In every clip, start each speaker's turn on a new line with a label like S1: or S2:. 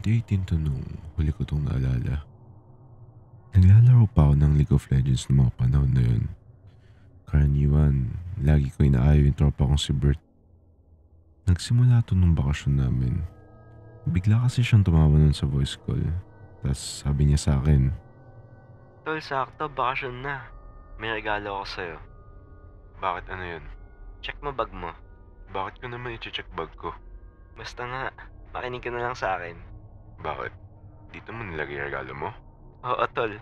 S1: 2018 to nung huli ko itong naalala. Naglalaro pa ako ng League of Legends ng mga panahon na yun. Karaniwan, lagi ko inaayaw yung tropa kong si Bert. Nagsimula ito nung bakasyon namin. Bigla kasi siyang tumawa nun sa voice call. Tapos sabi niya sa akin,
S2: Tol, sakto, bakasyon na. May regalo ako sa'yo.
S1: "Bakit, ano yun?
S2: Check mo bag mo.
S1: Bakit ko naman i-check bag ko?
S2: Basta nga, makinig ka na lang sa akin.
S1: Bakit? Dito mo nilagay yung regalo mo?"
S2: Oo, tol.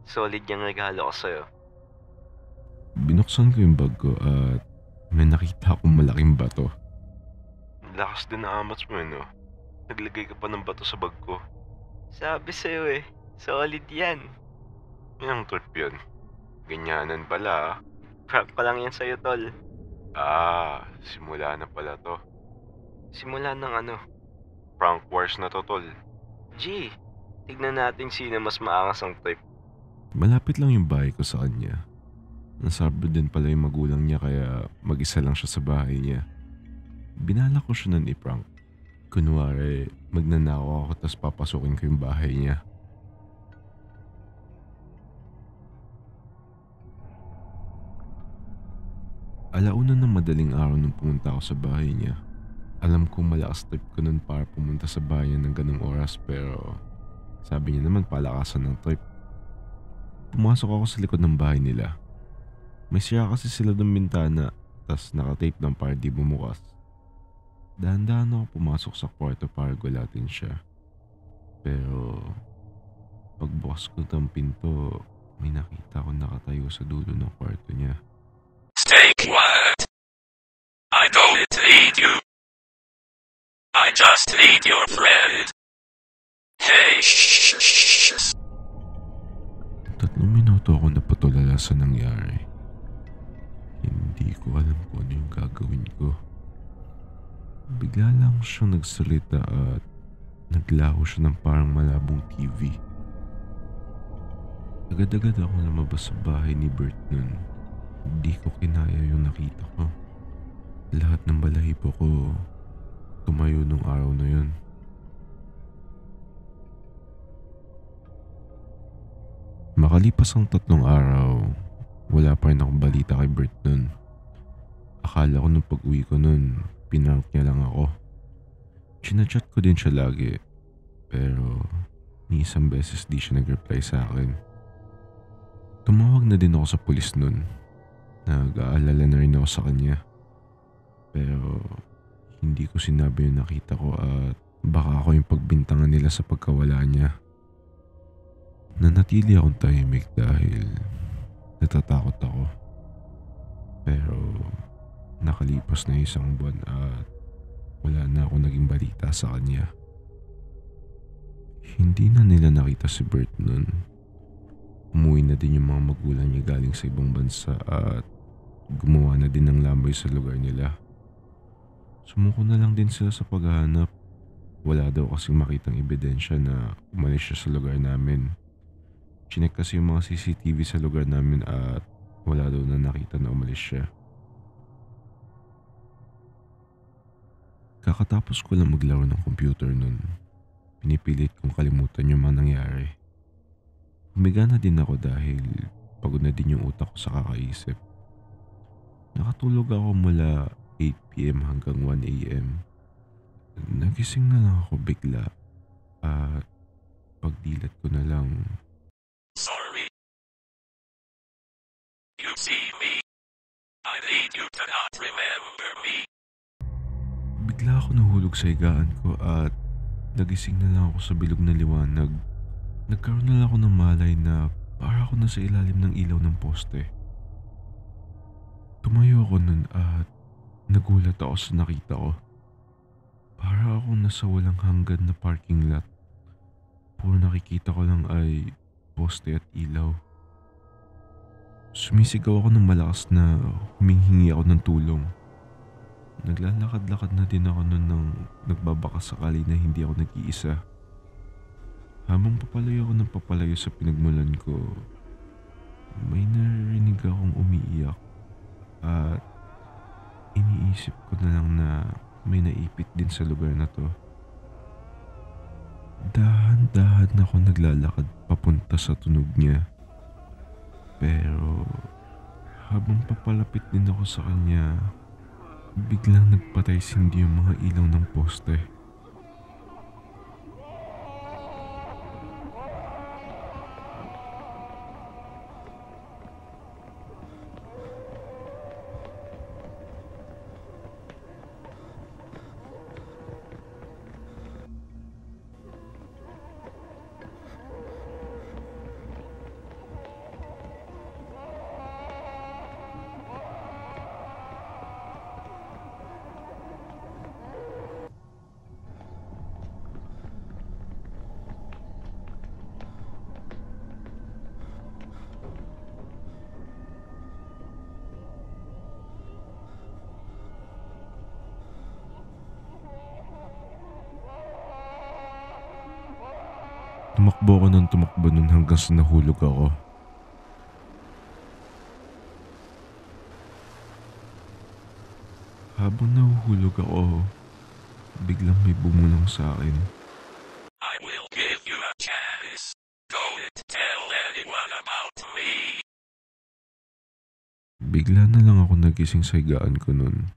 S2: Solid yung regalo ko sa'yo.
S1: Binuksan ko yung bag ko at may nakita akong malaking bato. Lakas din na amats mo no? Naglagay ka pa ng bato sa bag ko.
S2: Sabi sa'yo eh, solid yan.
S1: Yung trip yun. Ganyanan pala.
S2: Prank ko lang yan sa'yo, tol.
S1: Simula na pala to.
S2: Simula ng ano?
S1: Prank wars na to, tol.
S2: G, tignan natin sino mas maangas ang trip.
S1: Malapit lang yung bahay ko sa kanya. Nasabi din pala yung magulang niya kaya mag-isa lang siya sa bahay niya. Binala ko siya nun i-prank. Kunwari, magnanakaw ako tapos papasukin ko yung bahay niya. Alauna ng madaling araw nung pumunta ako sa bahay niya. Alam kong malakas trip ko nun para pumunta sa bahay niya ng ganung oras pero sabi niya naman palakasan ng trip. Pumasok ako sa likod ng bahay nila. May sira kasi sila ng bintana tas nakatape lang para di bumukas. Dahan-dahan ako pumasok sa kwarto para gulatin siya. Pero pagbukas ko ng pinto, may nakita ko nakatayo sa dulo ng kwarto niya.
S3: Stay quiet. I don't need you. I just need your friend. Hey, shh.
S1: 3 minuto ako napatulala sa nangyari. Hindi ko alam kung ano yung gagawin ko. Bigla lang siyang nagsalita at naglaho siya ng parang malabong TV. Agad-agad ako lumabas sa bahay ni Bert nun. Hindi ko kinaya yung nakita ko. Lahat ng balahibo ko tumayo nung araw na yun. Makalipas ang 3 araw, wala pa rin akong balita kay Bert nun. Akala ko nung pag-uwi ko nun, pinrank niya lang ako. Chinachat ko din siya lagi, pero ni isang beses di siya nag-reply sa akin. Tumawag na din ako sa pulis nun. Nag-aalala na rin ako sa kanya. Pero hindi ko sinabi yung nakita ko at baka ako yung pagbintangan nila sa pagkawala niya. Nanatili akong tahimik dahil natatakot ako. Pero nakalipas na 1 buwan at wala na ako naging balita sa kanya. Hindi na nila nakita si Bert nun. Umuwi na din yung mga magulang niya galing sa ibang bansa at gumawa na din ng lamboy sa lugar nila. Sumuko na lang din sila sa paghahanap. Wala daw kasing makitang ebidensya na umalis siya sa lugar namin. Chinek kasi yung mga CCTV sa lugar namin at wala daw na nakita na umalis siya. Kakatapos ko lang maglaro ng computer nun. Pinipilit kong kalimutan yung mga nangyari. Humiga na din ako dahil pagod na din yung utak ko sa kakaisip. Nakatulog ako mula 8 PM hanggang 1 AM. Nagising na lang ako bigla at pagdilat ko na lang.
S3: Sorry. You see me. I need you to not remember me.
S1: Bigla ako nahulog sa higaan ko at nagising na lang ako sa bilog na liwanag. Nagkaroon na lang ako ng malay na para ako nasa ilalim ng ilaw ng poste. Tumayo ako nun at nagulat ako sa nakita ko. Para ako nasa walang hanggan na parking lot. Puro nakikita ko lang ay poste at ilaw. Sumisigaw ako ng malakas na humihingi ako ng tulong. Naglalakad-lakad na din ako nun nang nagbabaka sakali na hindi ako nag-iisa. Habang papalayo ako ng papalayo sa pinagmulan ko, may narinig akong umiiyak at iniisip ko na lang na may naipit din sa lugar na to. Dahan-dahan ako naglalakad papunta sa tunog niya. Pero habang papalapit din ako sa kanya, biglang nagpatay sindi yung mga ilaw ng poste. Tumakbo ako ng tumakbo nun hanggang sa nahulog ako. Habang nahuhulog ako, biglang may bumulong sa akin.
S3: I will give you a chance. Don't tell anyone about me.
S1: Bigla na lang ako nagising sa higaan ko nun.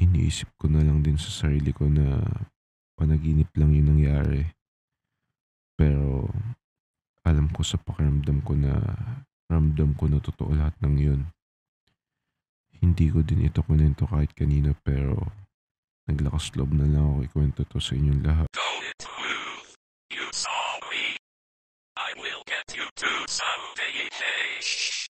S1: Iniisip ko na lang din sa sarili ko na panaginip lang yung nangyari. Pero alam ko sa pakiramdam ko na ramdam ko na totoo lahat ng yun. Hindi ko din ito kunento kahit kanino pero naglakas loob na lang ako ikwento to sa inyong lahat.
S3: Don't move. You saw me. I will get you to someday. Shh.